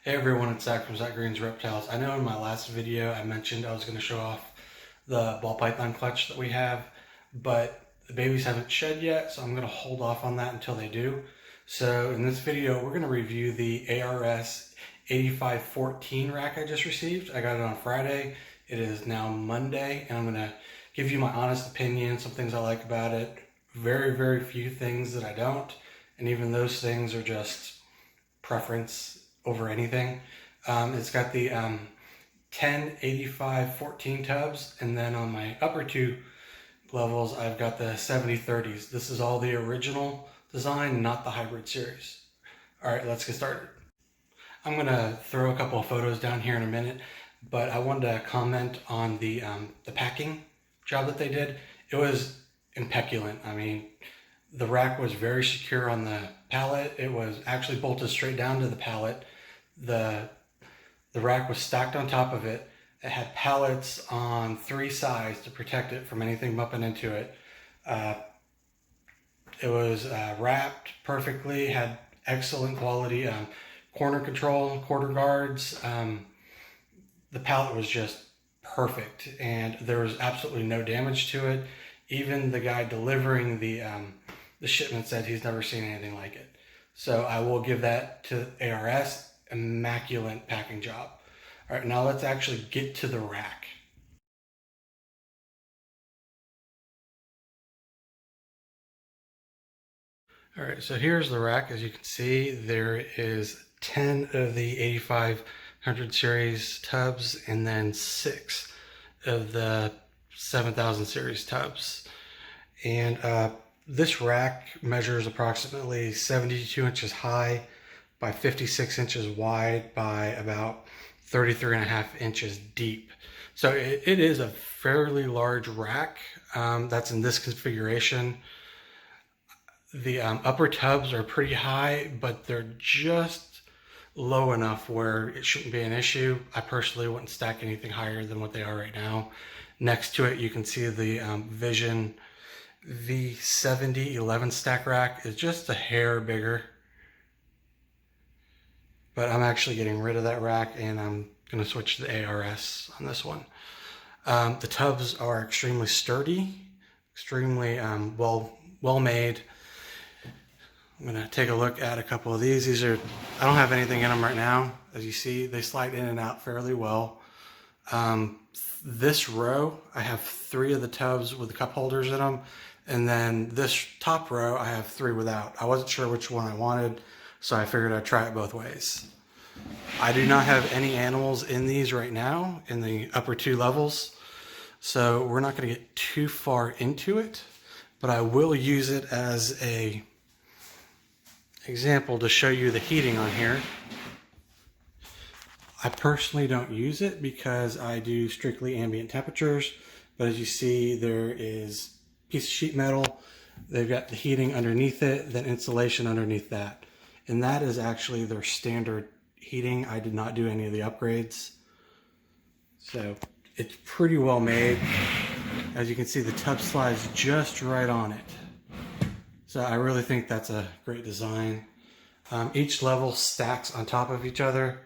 Hey everyone, it's Zach from Zach Green's Reptiles. I know in my last video I mentioned I was going to show off the ball python clutch that we have, but the babies haven't shed yet, so I'm going to hold off on that until they do. So in this video, we're going to review the ARS 8514 rack I just received. I got it on Friday. It is now Monday, and I'm going to give you my honest opinion, some things I like about it, very, very few things that I don't, and even those things are just preference over anything. It's got the 10, 85, 14 tubs, and then on my upper two levels, I've got the 70, 30s. This is all the original design, not the hybrid series. All right, let's get started. I'm gonna throw a couple of photos down here in a minute, but I wanted to comment on the packing job that they did. It was impeccable. I mean, the rack was very secure on the pallet. It was actually bolted straight down to the pallet. The rack was stacked on top of it. It had pallets on three sides to protect it from anything bumping into it. It was wrapped perfectly, had excellent quality corner control, quarter guards. The pallet was just perfect, and there was absolutely no damage to it. Even the guy delivering the shipment said he's never seen anything like it. So I will give that to ARS. Immaculate packing job. All right, now let's actually get to the rack. All right, so here's the rack. As you can see, there is 10 of the 8500 series tubs and then 6 of the 7000 series tubs. And this rack measures approximately 72 inches high by 56 inches wide by about 33.5 inches deep. So it is a fairly large rack that's in this configuration. The upper tubs are pretty high, but they're just low enough where it shouldn't be an issue. I personally wouldn't stack anything higher than what they are right now. Next to it, you can see the Vision V70 11 stack rack is just a hair bigger. But I'm actually getting rid of that rack, and I'm going to switch to the ARS on this one. The tubs are extremely sturdy, extremely well made. I'm going to take a look at a couple of these. I don't have anything in them right now. As you see, they slide in and out fairly well. This row, I have 3 of the tubs with the cup holders in them. And then this top row, I have 3 without. I wasn't sure which one I wanted, so I figured I'd try it both ways. I do not have any animals in these right now in the upper 2 levels, so we're not going to get too far into it, but I will use it as a example to show you the heating on here. I personally don't use it because I do strictly ambient temperatures, but as you see, there is a piece of sheet metal. They've got the heating underneath it, then insulation underneath that. And that is actually their standard heating. I did not do any of the upgrades. So it's pretty well made. As you can see, the tub slides just right on it. So I really think that's a great design. Each level stacks on top of each other.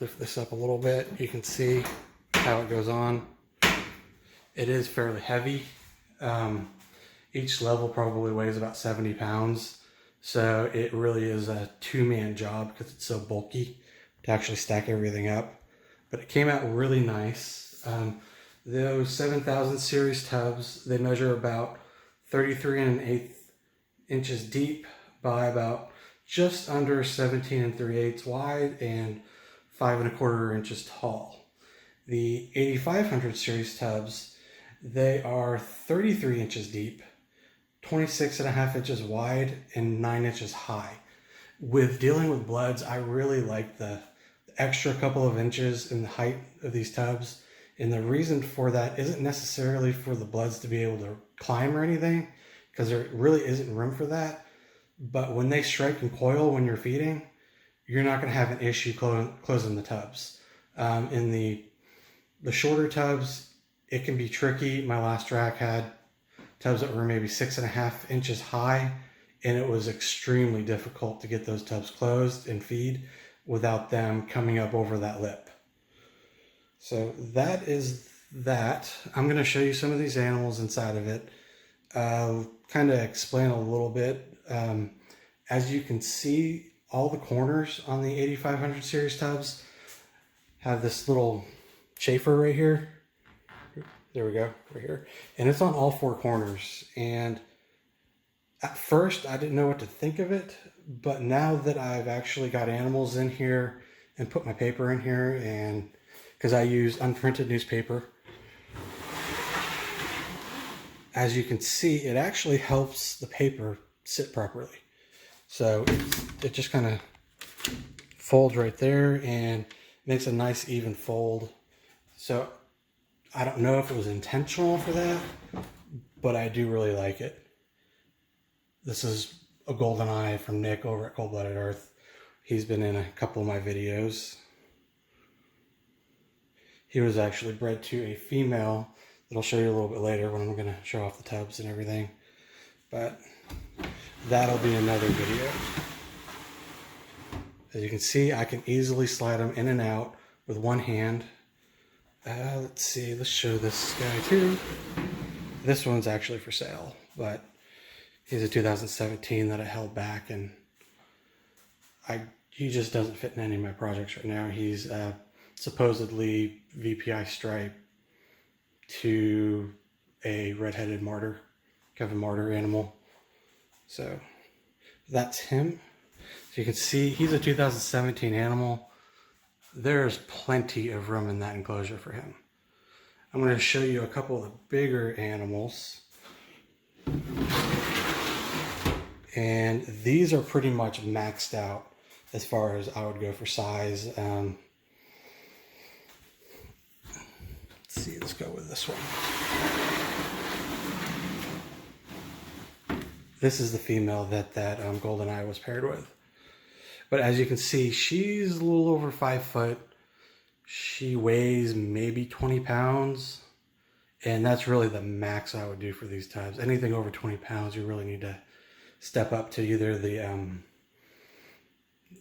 Lift this up a little bit. You can see how it goes on. It is fairly heavy. Each level probably weighs about 70 pounds. So it really is a 2-man job because it's so bulky to actually stack everything up. But it came out really nice. Those 7000 series tubs, they measure about 33 1/8 inches deep by about just under 17 3/8 wide and 5 1/4 inches tall. The 8500 series tubs, they are 33 inches deep, 26.5 inches wide, and 9 inches high. With dealing with bloods, I really like the extra couple of inches in the height of these tubs. And the reason for that isn't necessarily for the bloods to be able to climb or anything, because there really isn't room for that. But when they strike and coil when you're feeding, you're not going to have an issue closing the tubs. In the shorter tubs, it can be tricky. My last rack had tubs that were maybe 6.5 inches high. and it was extremely difficult to get those tubs closed and feed without them coming up over that lip. So that is that. I'm going to show you some of these animals inside of it. Kind of explain a little bit. As you can see, all the corners on the 8500 series tubs have this little chafer right here. There we go, right here. And it's on all four corners. And at first I didn't know what to think of it, but now that I've actually got animals in here and put my paper in here, and because I use unprinted newspaper, as you can see, it actually helps the paper sit properly. So it just kind of folds right there and makes a nice even fold. So I don't know if it was intentional for that, but I do really like it. This is a golden eye from Nick over at Cold Blooded Earth. He's been in a couple of my videos. He was actually bred to a female that I'll show you a little bit later when I'm going to show off the tubs and everything. But that'll be another video. As you can see, I can easily slide them in and out with one hand. Let's see, let's show this guy too. This one's actually for sale, but he's a 2017 that I held back, and he just doesn't fit in any of my projects right now. He's supposedly VPI stripe to a red-headed martyr, Kevin Martyr animal. So that's him. So you can see he's a 2017 animal. There's plenty of room in that enclosure for him. I'm going to show you a couple of the bigger animals. And these are pretty much maxed out as far as I would go for size. Let's see, let's go with this one. This is the female that golden eye was paired with. But as you can see, she's a little over 5 foot. She weighs maybe 20 pounds. And that's really the max I would do for these tubs. Anything over 20 pounds, you really need to step up to either the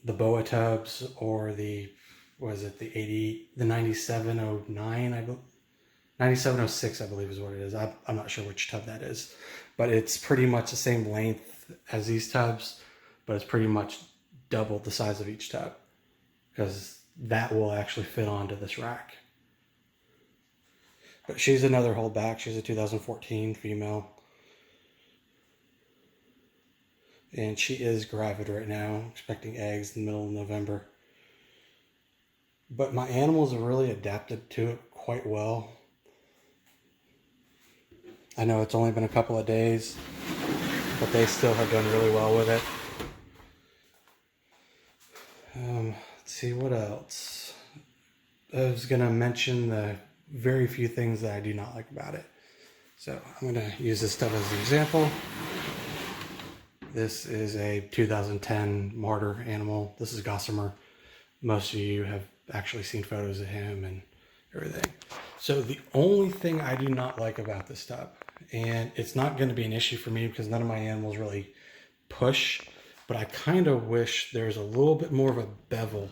boa tubs or the 9709, 9706, I believe is what it is. I'm not sure which tub that is, but it's pretty much the same length as these tubs, but it's pretty much double the size of each tub, because that will actually fit onto this rack. But she's another holdback. She's a 2014 female. And she is gravid right now, expecting eggs in the middle of November. But my animals have really adapted to it quite well. I know it's only been a couple of days, but they still have done really well with it. Let's see, what else? I was going to mention the very few things that I do not like about it. So I'm going to use this stuff as an example. This is a 2010 martyr animal. This is Gossamer. Most of you have actually seen photos of him and everything. So the only thing I do not like about this tub, and it's not going to be an issue for me because none of my animals really push, but I kind of wish there's a little bit more of a bevel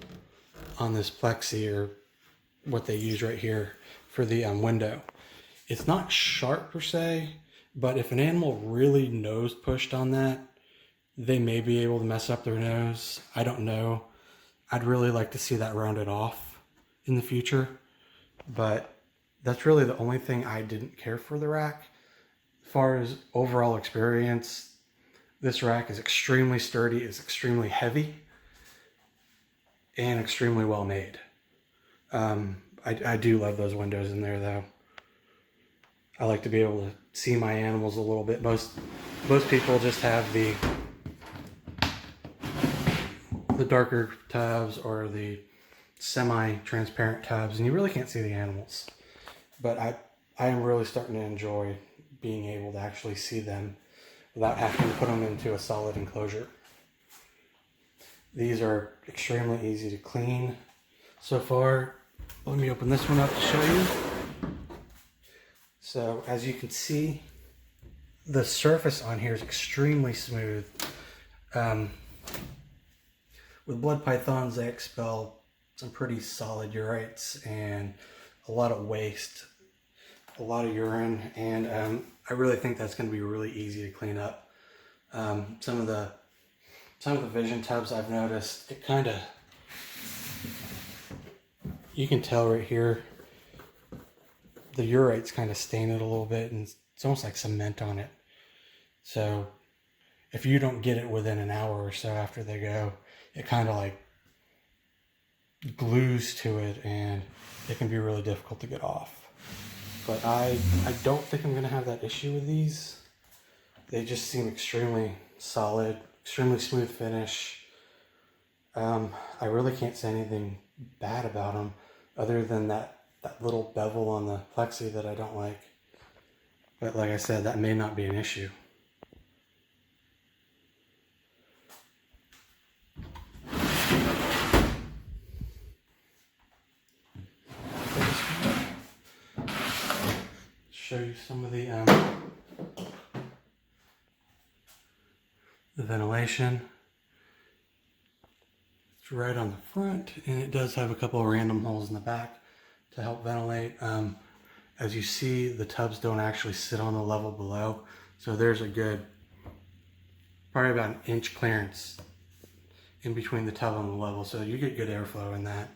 on this plexi, or what they use right here for the window. It's not sharp per se, but if an animal really nose pushed on that, they may be able to mess up their nose. I don't know. I'd really like to see that rounded off in the future, but that's really the only thing I didn't care for the rack. As far as overall experience, this rack is extremely sturdy, it's extremely heavy, and extremely well made. I do love those windows in there though. I like to be able to see my animals a little bit. Most people just have the darker tubs or the semi-transparent tubs, and you really can't see the animals. But I am really starting to enjoy being able to actually see them without having to put them into a solid enclosure. These are extremely easy to clean so far. Let me open this one up to show you. So as you can see, the surface on here is extremely smooth. With blood pythons, they expel some pretty solid urites and a lot of waste, a lot of urine, and I really think that's going to be really easy to clean up. Some of the vision tubs I've noticed, it kind of, you can tell right here, the urites kind of stain it a little bit, and it's almost like cement on it. So if you don't get it within an hour or so after they go, it kind of like glues to it, and it can be really difficult to get off. But I don't think I'm going to have that issue with these. They just seem extremely solid, extremely smooth finish. I really can't say anything bad about them other than that little bevel on the plexi that I don't like. But like I said, that may not be an issue. Show you some of the ventilation. It's right on the front, and it does have a couple of random holes in the back to help ventilate. As you see, the tubs don't actually sit on the level below, so there's a good, probably about an inch clearance in between the tub and the level, so you get good airflow in that.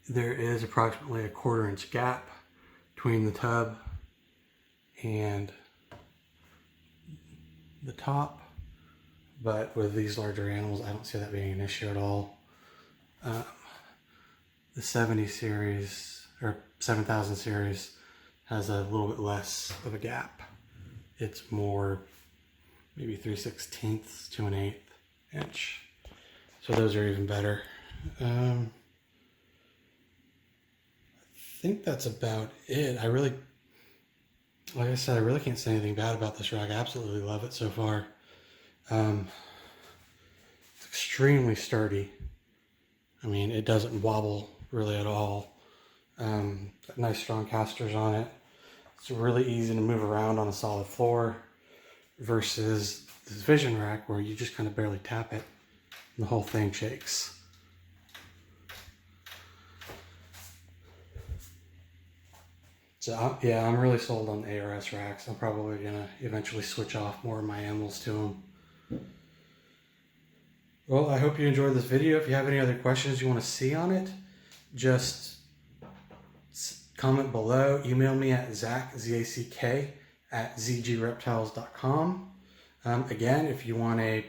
There is approximately a 1/4 inch gap between the tub and the top, but with these larger animals, I don't see that being an issue at all. The 70 series or 7000 series has a little bit less of a gap. It's more maybe 3/16 to an 1/8 inch. So those are even better. I think that's about it. Like I said, I really can't say anything bad about this rack. I absolutely love it so far. It's extremely sturdy. I mean, it doesn't wobble really at all. Got nice strong casters on it. It's really easy to move around on a solid floor versus this vision rack where you just kind of barely tap it and the whole thing shakes. So yeah, I'm really sold on ARS racks. I'm probably gonna eventually switch off more of my animals to them. Well, I hope you enjoyed this video. If you have any other questions you want to see on it, just comment below. Email me at Zack, Z-A-C-K, @zgreptiles.com. Again, if you want a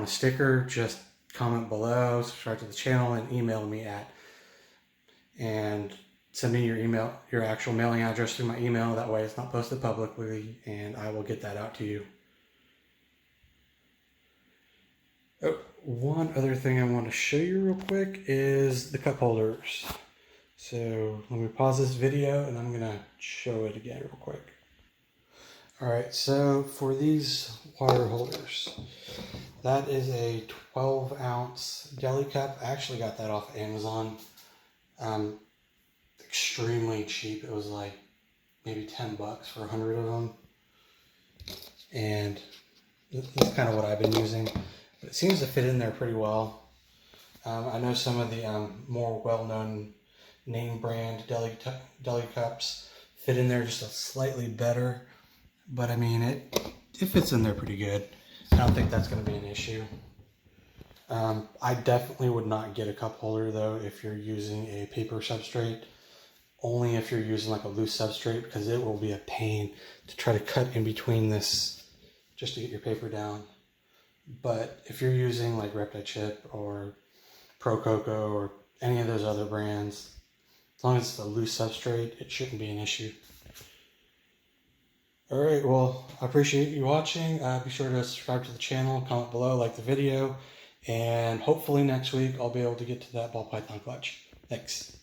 sticker, just comment below, subscribe to the channel, and email me and send me your actual mailing address through my email. That way it's not posted publicly, and I will get that out to you. Oh, one other thing I want to show you real quick is the cup holders. So let me pause this video and I'm gonna show it again real quick. All right, so for these water holders, that is a 12-ounce deli cup. I actually got that off Amazon. Extremely cheap. It was like maybe 10 bucks for 100 of them. And this is kind of what I've been using. But it seems to fit in there pretty well. I know some of the more well-known name brand deli cups fit in there just a slightly better. But I mean, it fits in there pretty good. I don't think that's going to be an issue. I definitely would not get a cup holder though if you're using a paper substrate. Only if you're using like a loose substrate, because it will be a pain to try to cut in between this just to get your paper down. But if you're using like Reptile Chip or Pro Coco or any of those other brands, as long as it's a loose substrate, it shouldn't be an issue. Alright, well, I appreciate you watching. Be sure to subscribe to the channel, comment below, like the video, and hopefully next week I'll be able to get to that ball python clutch. Thanks.